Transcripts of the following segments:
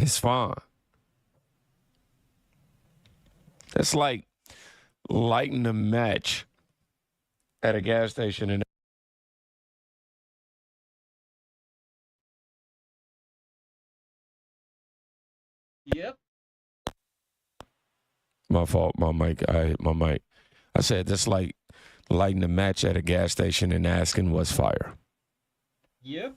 It's fine. It's like lighting a match at a gas station and Yep. my fault, my mic. I hit my mic. I said that's like lighting a match at a gas station and asking what's fire. Yep.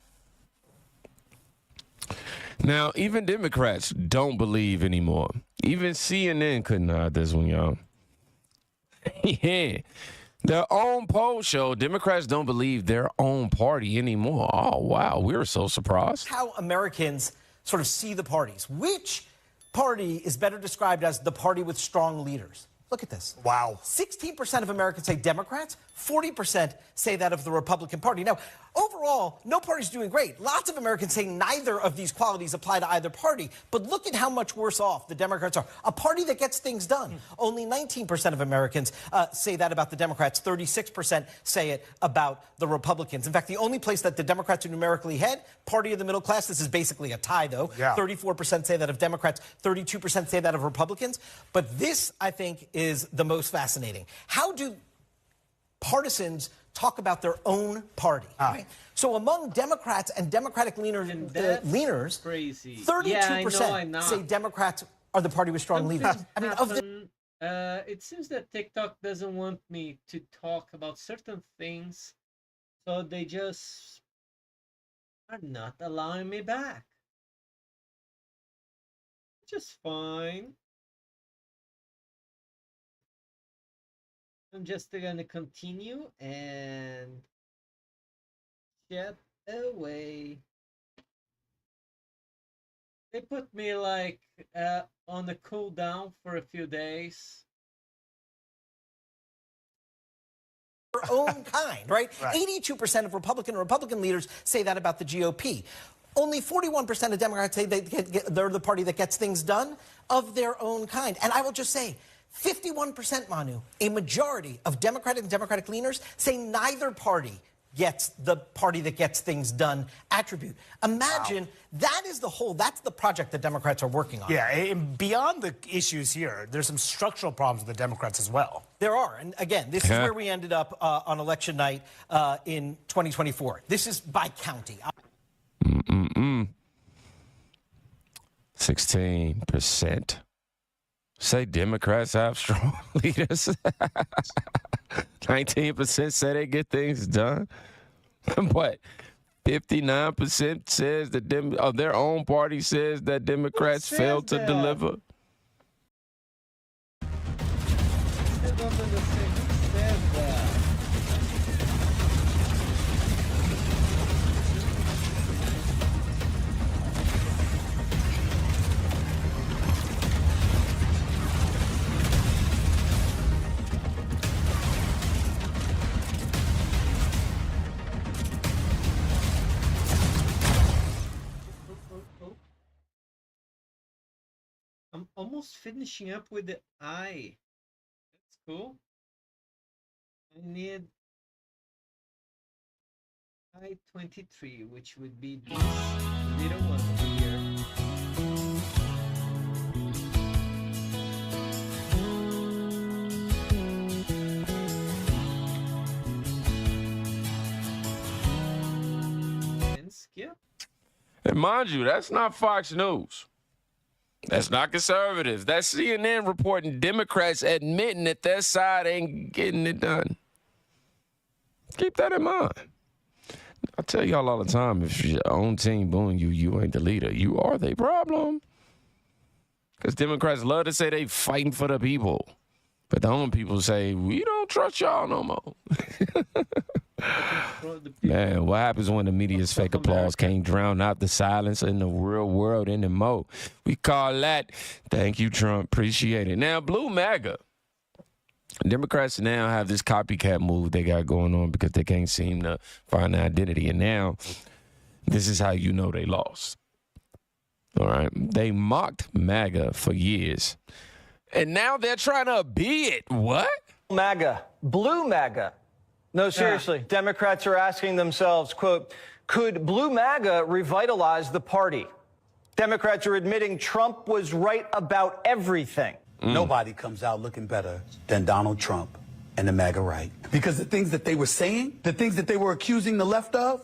Now, even Democrats don't believe anymore. Even CNN couldn't hide this one, y'all. Yeah. Their own poll show Democrats don't believe their own party anymore. Oh, wow. We were so surprised. How Americans sort of see the parties. Which party is better described as the party with strong leaders? Look at this. Wow. 16% of Americans say Democrats, 40% say that of the Republican Party. Now, overall, no party's doing great. Lots of Americans say neither of these qualities apply to either party. But look at how much worse off the Democrats are. A party that gets things done. Only 19% of Americans say that about the Democrats. 36% say it about the Republicans. In fact, the only place that the Democrats are numerically ahead, party of the middle class, this is basically a tie, though. Yeah. 34% say that of Democrats, 32% say that of Republicans. But this, I think, is the most fascinating. How do partisans talk about their own party? Right? So among Democrats and Democratic leaners, Crazy. 32% say Democrats are the party with strong leaders. I mean, it seems that TikTok doesn't want me to talk about certain things, so they just are not allowing me back. Just fine. I'm just gonna continue and chat away. They put me like on the cooldown for a few days. their own kind, right? 82% of Republican leaders say that about the GOP. Only 41% of Democrats say they're the party that gets things done of their own kind. And I will just say, 51%, Manu, a majority of Democratic and Democratic leaners say neither party gets the party that gets things done attribute. Imagine that's the project that Democrats are working on. Yeah, and beyond the issues here, there's some structural problems with the Democrats as well. There are. And again, this is where we ended up on election night in 2024. This is by county. 16%. Say Democrats have strong leaders. 19% say they get things done. But 59% says that of their own party says that Democrats failed to deliver. I'm almost finishing up with the I. That's cool. I need I-23, which would be this little one here. And skip. And mind you, that's not Fox News. That's not conservatives. That's CNN reporting Democrats admitting that their side ain't getting it done. Keep that in mind. I tell y'all all the time, if your own team booing you, you ain't the leader. You are the problem. Because Democrats love to say they fighting for the people. But the own people say, we don't trust y'all no more. Man, what happens when the media's fake applause can't drown out the silence in the real world anymore? We call that, thank you, Trump, appreciate it. Now, Blue MAGA. Democrats now have this copycat move they got going on because they can't seem to find an identity. And now, this is how you know they lost. All right? They mocked MAGA for years. And now they're trying to be it. What? MAGA, Blue MAGA. No, seriously, Democrats are asking themselves, quote, could Blue MAGA revitalize the party? Democrats are admitting Trump was right about everything. Nobody comes out looking better than Donald Trump and the MAGA right. Because the things that they were saying, the things that they were accusing the left of,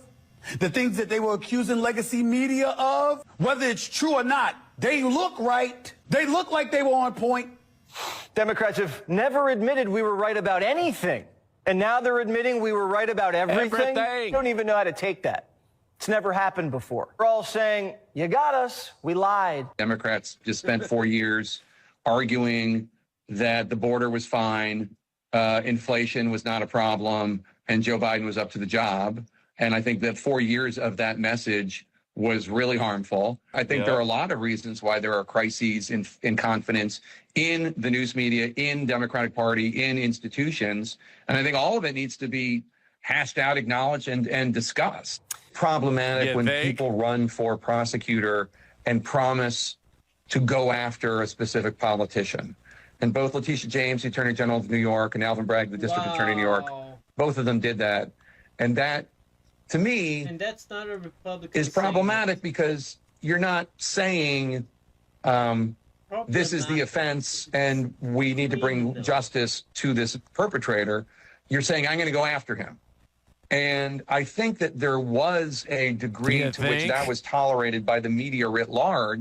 the things that they were accusing legacy media of, whether it's true or not, they look right. They look like they were on point. Democrats have never admitted we were right about anything. And now they're admitting we were right about everything. Everything. Don't even know how to take that. It's never happened before. We're all saying, you got us, we lied. Democrats just spent 4 years arguing that the border was fine, inflation was not a problem, and Joe Biden was up to the job. And I think that 4 years of that message was really harmful. I think there are a lot of reasons why there are crises in confidence in the news media, in Democratic Party, in institutions. And I think all of it needs to be hashed out, acknowledged, and discussed. Problematic when people run for prosecutor and promise to go after a specific politician. And both Letitia James, the Attorney General of New York, and Alvin Bragg, the District Attorney of New York, both of them did that. And that, to me, And that's not a Republican is problematic because you're not saying this is the offense and we need to bring justice to this perpetrator. You're saying, I'm going to go after him. And I think that there was a degree to which that was tolerated by the media writ large.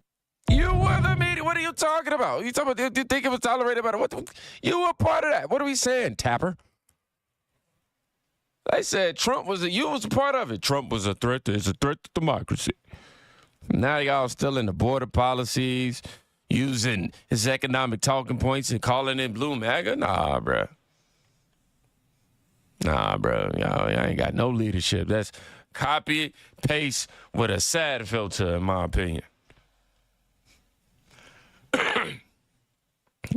You were the media. What are you talking about? You talking about? Do you think it was tolerated by what? You were part of that. What are we saying, Tapper? They said Trump was you was a part of it. Trump was a threat. It's a threat to democracy. Now y'all still in the border policies, using his economic talking points and calling it blue MAGA. Nah, bro. Y'all ain't got no leadership. That's copy paste with a sad filter, in my opinion.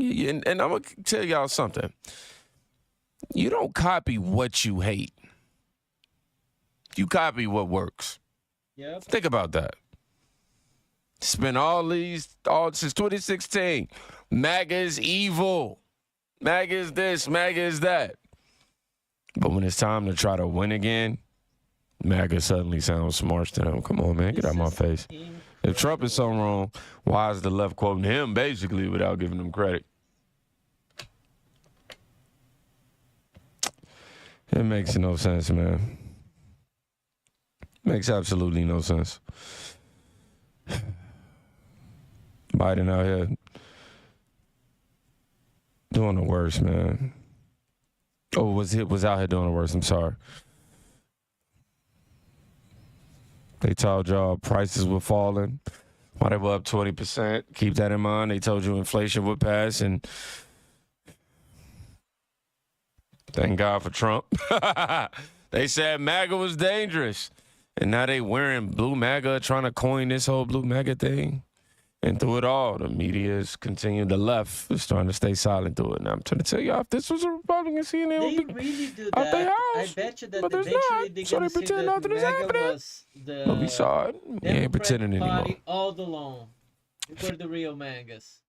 And I'm going to tell y'all something. You don't copy what you hate. You copy what works. Yep. Think about that. Spent all since 2016. MAGA is evil. MAGA is this, MAGA is that. But when it's time to try to win again, MAGA suddenly sounds smart to them. Come on, man, get out of my face. If Trump is so wrong, why is the left quoting him basically without giving him credit? It makes no sense, man. Makes absolutely no sense. Biden out here doing the worst, man. Oh, was out here doing the worst. I'm sorry. They told y'all prices were falling. Why they were up 20%. Keep that in mind. They told you inflation would pass, and thank God for Trump. They said MAGA was dangerous. And now they wearing blue MAGA, trying to coin this whole blue MAGA thing. And through it all, the media is continuing. The left is trying to stay silent through it. Now I'm trying to tell y'all, if this was a Republican CNN, They would be really do out their that. house. I bet you that But there's eventually not. they're So gonna they see pretend that nothing is MAGA happening. was the But we saw it. We ain't Democratic pretending anymore. Party all along. We were the real MAGAs.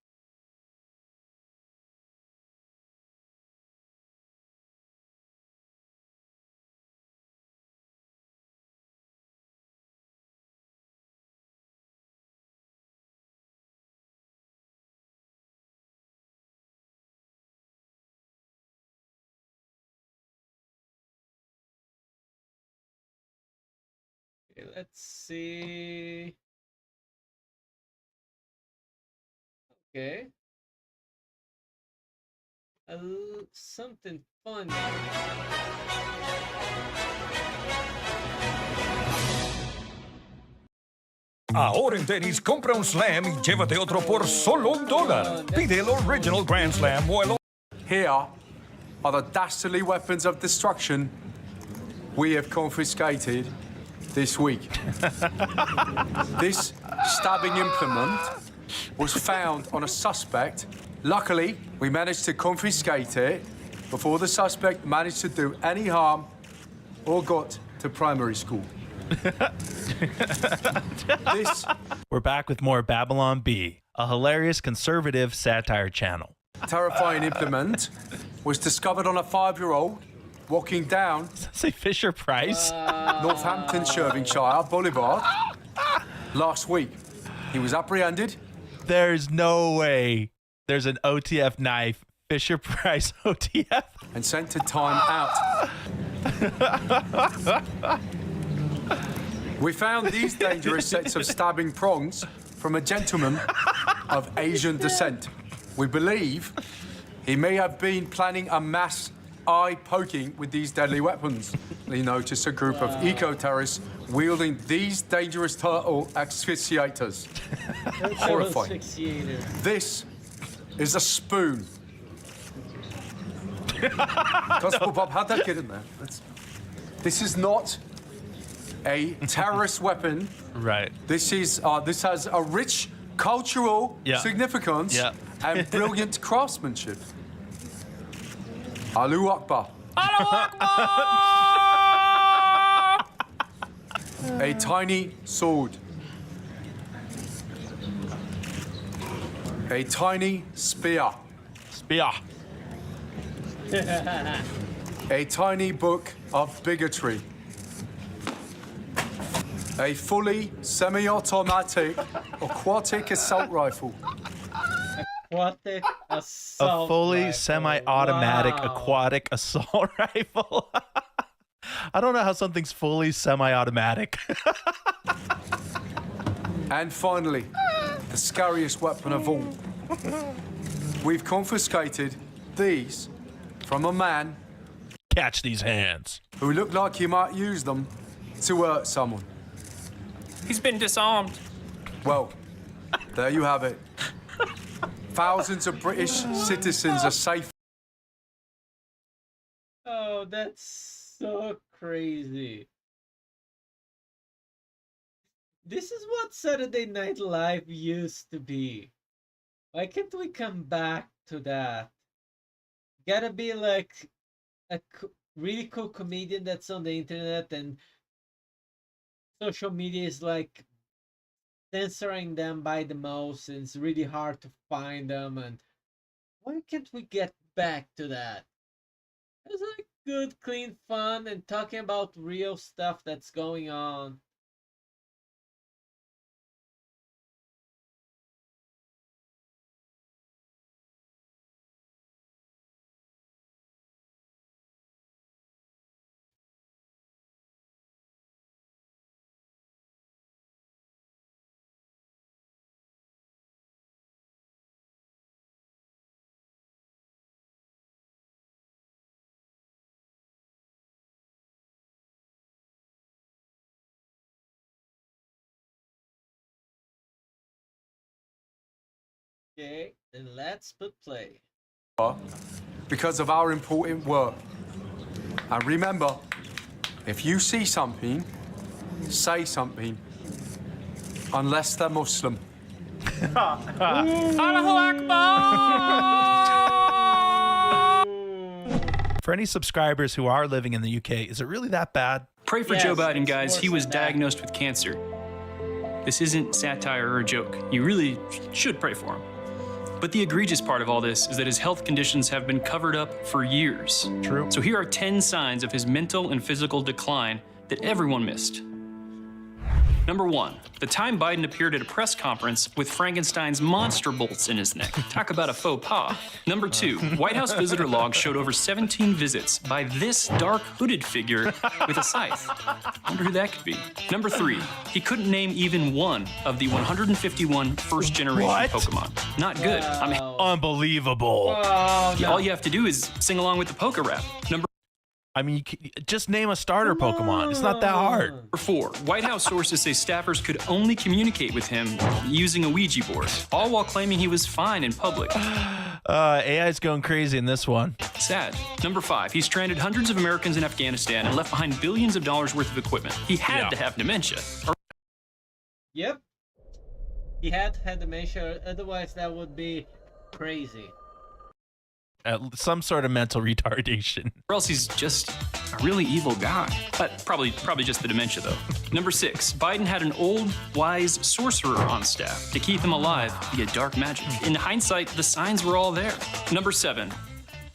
Okay, let's see. Okay. Something fun. Ahora en Denny's, compra un Slam y llévate otro por solo $1. Pide el Original Grand Slam o el... Here are the dastardly weapons of destruction we have confiscated this week. This stabbing implement was found on a suspect. Luckily, we managed to confiscate it before the suspect managed to do any harm or got to primary school. We're back with more Babylon Bee, a hilarious conservative satire channel. Terrifying implement was discovered on a 5-year-old walking down Say Fisher Price. Northampton, Shirvingshire Boulevard last week. He was apprehended. There's no way there's an OTF knife, Fisher Price OTF. And sent to time out. We found these dangerous sets of stabbing prongs from a gentleman of Asian descent. We believe he may have been planning a mass eye poking with these deadly weapons. We noticed a group of eco-terrorists wielding these dangerous turtle asphyxiators. Horrifying. This is a spoon. Constable Bob, how'd that get in there? This is not a terrorist weapon. Right. This has a rich cultural significance and brilliant craftsmanship. Allahu Akbar. Allahu Akbar! A tiny sword. A tiny spear. Spear. A tiny book of bigotry. A fully semi-automatic aquatic assault rifle. Aquatic A assault fully rifle. semi-automatic Wow. aquatic assault rifle. I don't know how something's fully semi-automatic. And finally, the scariest weapon of all. We've confiscated these from a man Catch these hands. who looked like he might use them to hurt someone. He's been disarmed. Well, there you have it. Thousands of British citizens are safe. Oh, that's so crazy. This is what Saturday Night Live used to be. Why can't we come back to that? Gotta be like a really cool comedian that's on the internet, and social media is like censoring them by the most, and it's really hard to find them. And why can't we get back to that? It's like good, clean fun and talking about real stuff that's going on. Okay, then let's put play. Because of our important work. And remember, if you see something, say something. Unless they're Muslim. Allahu Akbar! For any subscribers who are living in the UK, is it really that bad? Pray for Yes, Joe Biden, it's guys. worse He was than that. diagnosed with cancer. This isn't satire or a joke. You really should pray for him. But the egregious part of all this is that his health conditions have been covered up for years. True. So here are 10 signs of his mental and physical decline that everyone missed. Number 1, the time Biden appeared at a press conference with Frankenstein's monster bolts in his neck. Talk about a faux pas. Number 2, White House visitor logs showed over 17 visits by this dark hooded figure with a scythe. Wonder who that could be. Number 3, he couldn't name even one of the 151 first generation What? Pokemon. Not good. I mean, Unbelievable. Oh, no. all you have to do is sing along with the Poke Rap. Number I mean, just name a starter Pokemon. It's not that hard. 4, White House sources say staffers could only communicate with him using a Ouija board, all while claiming he was fine in public. AI's going crazy in this one. Sad. Number 5, he stranded hundreds of Americans in Afghanistan and left behind billions of dollars worth of equipment. He had to have dementia. Yep. He had dementia, otherwise that would be crazy. Some sort of mental retardation. Or else he's just a really evil guy. But probably just the dementia, though. Number 6, Biden had an old, wise sorcerer on staff to keep him alive via dark magic. In hindsight, the signs were all there. Number 7,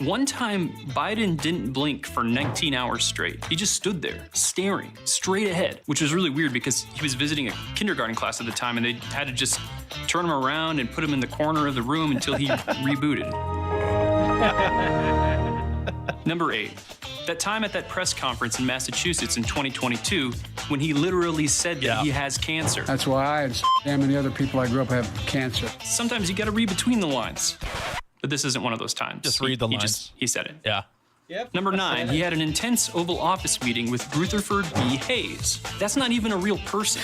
One time, Biden didn't blink for 19 hours straight. He just stood there, staring straight ahead, which was really weird because he was visiting a kindergarten class at the time and they had to just turn him around and put him in the corner of the room until he rebooted. Number 8. That time at that press conference in Massachusetts in 2022 when he literally said that he has cancer. That's why I and many other people I grew up have cancer. Sometimes you gotta read between the lines. But this isn't one of those times. Just read the lines. He said it. Yeah. Yep. Number 9, he had an intense Oval Office meeting with Rutherford B. Hayes. That's not even a real person.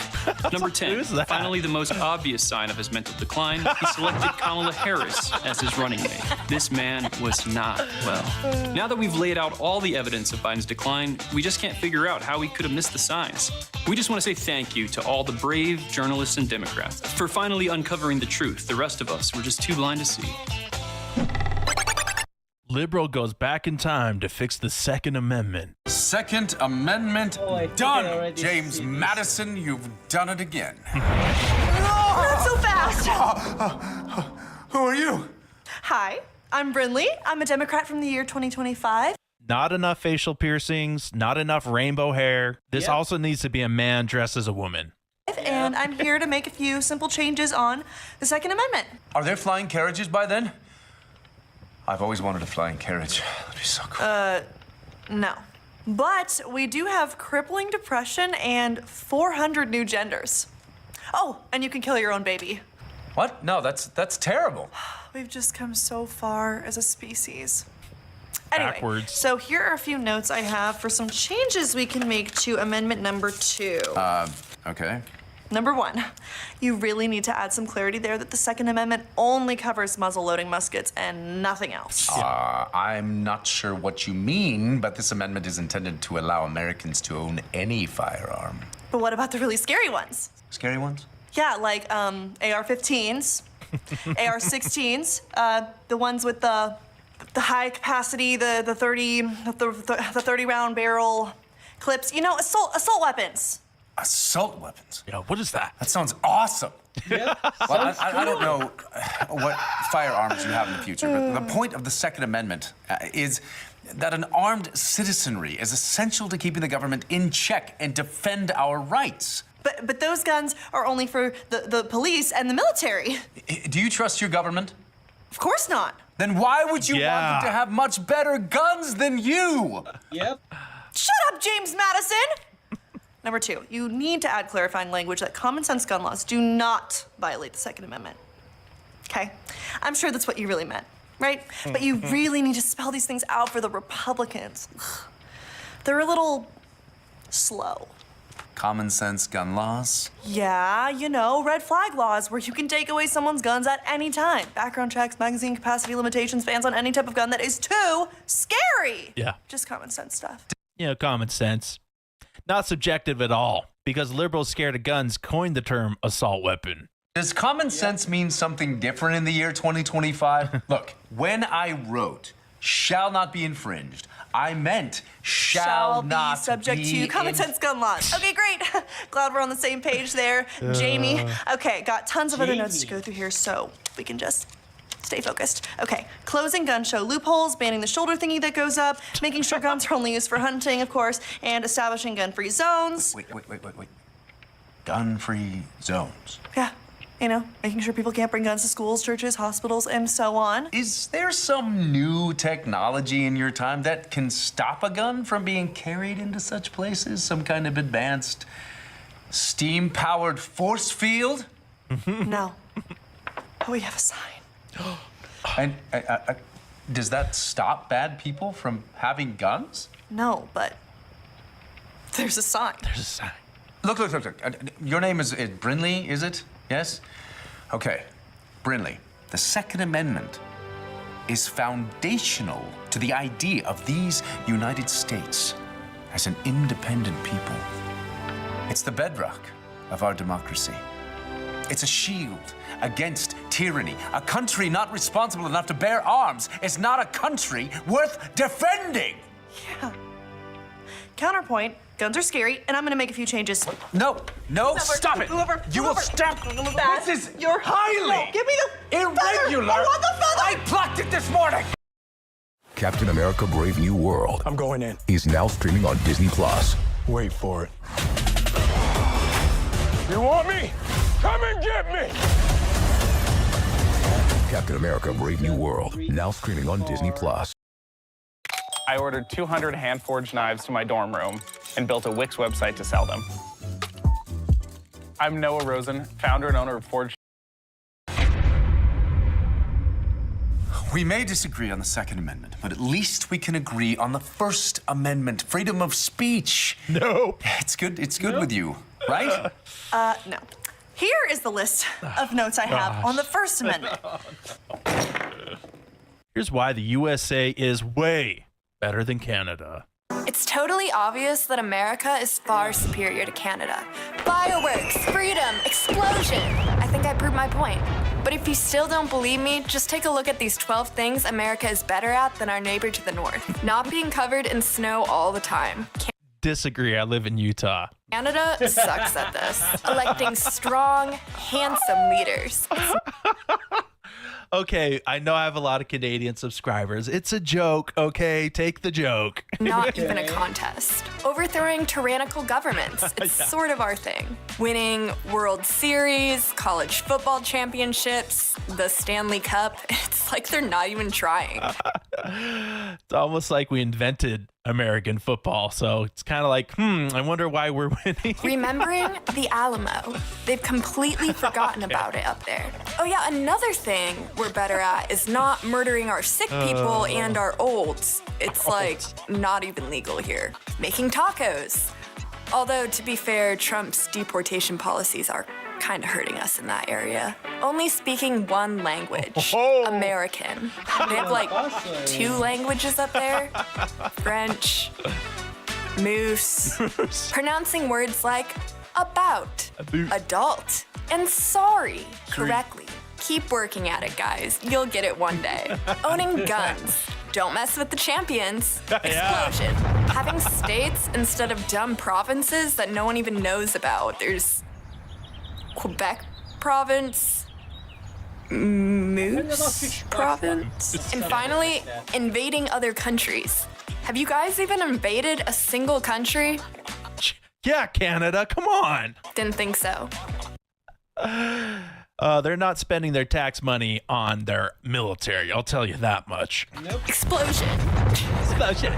Number 10, finally the most obvious sign of his mental decline, he selected Kamala Harris as his running mate. This man was not well. Now that we've laid out all the evidence of Biden's decline, we just can't figure out how he could have missed the signs. We just want to say thank you to all the brave journalists and Democrats for finally uncovering the truth the rest of us were just too blind to see. Liberal goes back in time to fix the Second Amendment. Second Amendment done. James Madison, you've done it again. Not so fast. Who are you? Hi, I'm Brinley. I'm a Democrat from the year 2025. Not enough facial piercings, not enough rainbow hair. This also needs to be a man dressed as a woman. And I'm here to make a few simple changes on the Second Amendment. Are there flying carriages by then? I've always wanted a flying carriage. That'd be so cool. No. But we do have crippling depression and 400 new genders. Oh, and you can kill your own baby. What? No, that's terrible. We've just come so far as a species. Anyway, Backwards. So here are a few notes I have for some changes we can make to Amendment number 2. Okay. Number 1, you really need to add some clarity there that the Second Amendment only covers muzzle-loading muskets and nothing else. I'm not sure what you mean, but this amendment is intended to allow Americans to own any firearm. But what about the really scary ones? Scary ones? Yeah, like AR-15s, AR-16s, the ones with the high capacity, the 30 round barrel clips. You know, assault weapons. Assault weapons? Yeah, what is that? That sounds awesome. Yeah. Well, I don't know what firearms you have in the future, but the point of the Second Amendment is that an armed citizenry is essential to keeping the government in check and defend our rights. But those guns are only for the police and the military. Do you trust your government? Of course not. Then why would you want them to have much better guns than you? Yep. Shut up, James Madison! Number 2, you need to add clarifying language that common sense gun laws do not violate the Second Amendment. Okay? I'm sure that's what you really meant, right? But you really need to spell these things out for the Republicans. They're a little slow. Common sense gun laws? Yeah, you know, red flag laws where you can take away someone's guns at any time. Background checks, magazine capacity limitations, bans on any type of gun that is too scary. Yeah. Just common sense stuff. You know, common sense. Not subjective at all, because liberals scared of guns coined the term assault weapon. Does common sense mean something different in the year 2025? Look, when I wrote shall not be infringed, I meant shall not be subject to common sense gun laws. Okay, great. Glad we're on the same page there, Jamie. Okay, got tons of other notes to go through here, so we can just stay focused. Okay, closing gun show loopholes, banning the shoulder thingy that goes up, making sure guns are only used for hunting, of course, and establishing gun-free zones. Wait. Gun-free zones? Yeah, you know, making sure people can't bring guns to schools, churches, hospitals, and so on. Is there some new technology in your time that can stop a gun from being carried into such places? Some kind of advanced steam-powered force field? No. But we have a sign. And does that stop bad people from having guns? No, but there's a sign. There's a sign. Look. Your name is Brinley, is it? Yes? Okay. Brinley, the Second Amendment is foundational to the idea of these United States as an independent people. It's the bedrock of our democracy. It's a shield against tyranny. A country not responsible enough to bear arms is not a country worth defending. Yeah. Counterpoint, guns are scary, and I'm gonna make a few changes. No, stop it. You will stop. This is highly No, give me the irregular. feather. I want the feather. I plucked it this morning. Captain America Brave New World. I'm going in. He's now streaming on Disney+. Wait for it. You want me? Come and get me! Captain America Brave New World, now streaming on Disney+. I ordered 200 hand-forged knives to my dorm room and built a Wix website to sell them. I'm Noah Rosen, founder and owner of Forged. We may disagree on the Second Amendment, but at least we can agree on the First Amendment, freedom of speech. No. It's good with you, right? No. Here is the list of notes I have on the First Amendment. Here's why the USA is way better than Canada. It's totally obvious that America is far superior to Canada. Fireworks, freedom, explosion. I think I proved my point. But if you still don't believe me, just take a look at these 12 things America is better at than our neighbor to the north. Not being covered in snow all the time. Disagree, I live in Utah. Canada sucks at this. Electing strong, handsome leaders. Okay, I know I have a lot of Canadian subscribers. It's a joke, okay? Take the joke. Not even a contest. Overthrowing tyrannical governments. It's sort of our thing. Winning World Series, college football championships, the Stanley Cup. It's like they're not even trying. It's almost like we invented American football, so it's kind of like, I wonder why we're winning. Remembering the Alamo. They've completely forgotten about it up there. Oh yeah, another thing we're better at is not murdering our sick people and our olds. It's like not even legal here. Making tacos. Although, to be fair, Trump's deportation policies are kind of hurting us in that area. Only speaking one language, American. They have like 2 languages up there. French, moose. Pronouncing words like about, adult, and sorry correctly. Keep working at it, guys. You'll get it one day. Owning guns. Don't mess with the champions. Explosion. Having states instead of dumb provinces that no one even knows about. There's Quebec province, Moose province, and finally, invading other countries. Have you guys even invaded a single country? Yeah, Canada, come on. Didn't think so. They're not spending their tax money on their military, I'll tell you that much. Nope. Explosion. Explosion.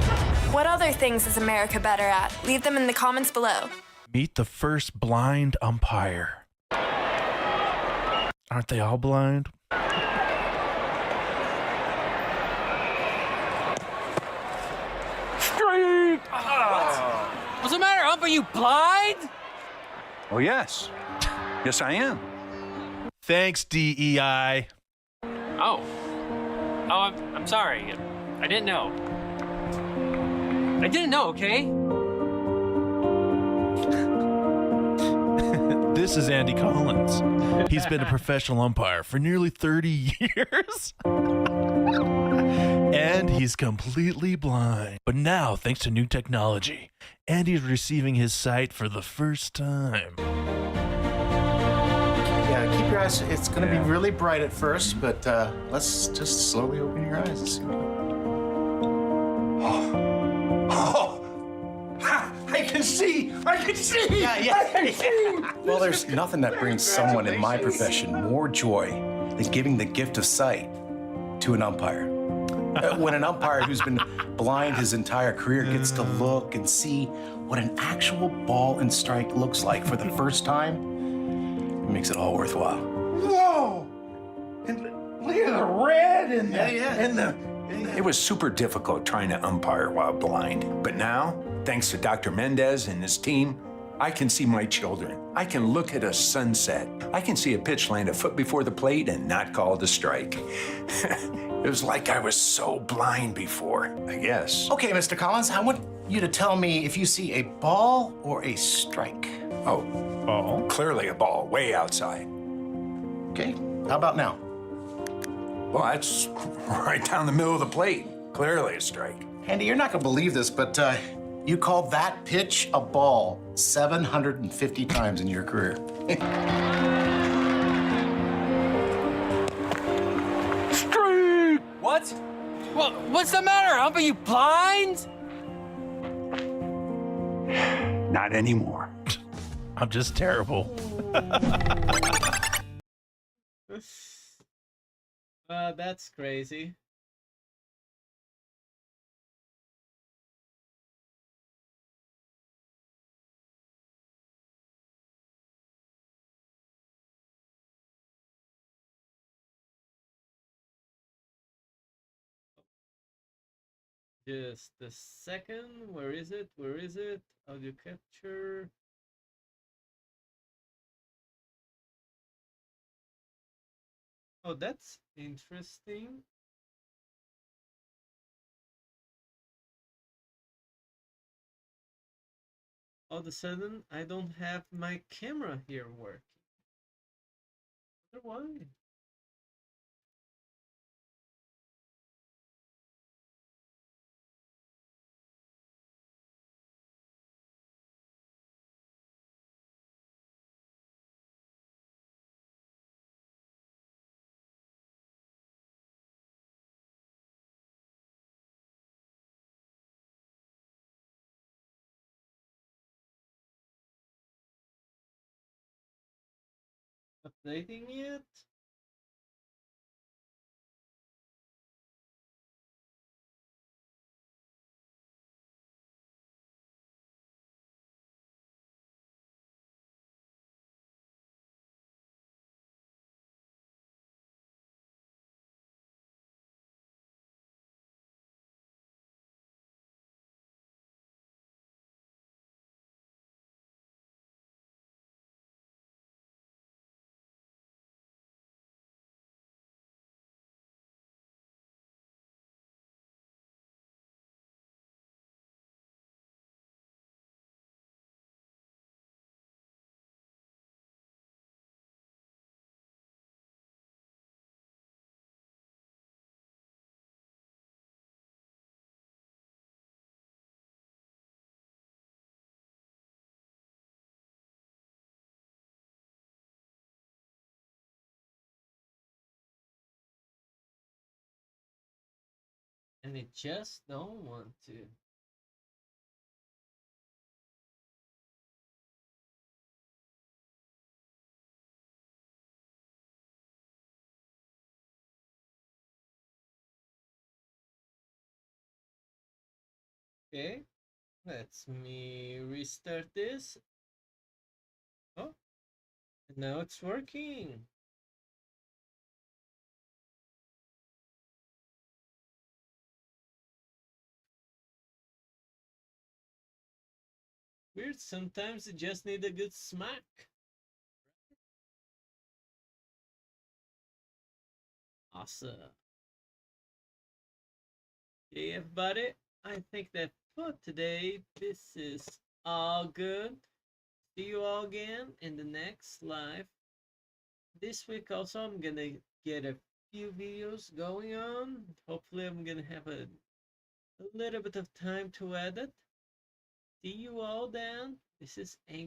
What other things is America better at? Leave them in the comments below. Meet the first blind umpire. Aren't they all blind? Strike! What's the matter, Ump? Are you blind? Oh, yes. Yes, I am. Thanks, DEI. Oh, I'm sorry. I didn't know. I didn't know, okay? This is Andy Collins. He's been a professional umpire for nearly 30 years. And he's completely blind. But now, thanks to new technology, Andy's receiving his sight for the first time. Yeah, keep your eyes. It's going to be really bright at first, but let's just slowly open your eyes and see what. I can see! I can see! Yeah. I can see! Well, there's nothing that brings someone in my profession more joy than giving the gift of sight to an umpire. When an umpire who's been blind his entire career gets to look and see what an actual ball and strike looks like for the first time, it makes it all worthwhile. Whoa! And look at the red and the... It was super difficult trying to umpire while blind. But now, thanks to Dr. Mendez and his team, I can see my children. I can look at a sunset. I can see a pitch land a foot before the plate and not call it a strike. It was like I was so blind before, I guess. Okay, Mr. Collins, I want you to tell me if you see a ball or a strike. Oh, ball? Clearly a ball, way outside. Okay, how about now? Well, that's right down the middle of the plate. Clearly a strike. Andy, you're not gonna believe this, but you called that pitch a ball 750 times in your career. Strike! What? Well, what's the matter, Hump? Are you blind? Not anymore. I'm just terrible. That's crazy. Just a second. Where is it? Where is it? Audio capture. Oh, that's interesting. All of a sudden, I don't have my camera here working. Why? Updating it? And it just don't want to. Okay, let's me restart this. Oh, and now it's working. Weird, sometimes you just need a good smack. Awesome. Okay, everybody, I think that for today, this is all good. See you all again in the next live. This week also, I'm gonna get a few videos going on. Hopefully, I'm gonna have a little bit of time to edit. See you all then. This is Angry.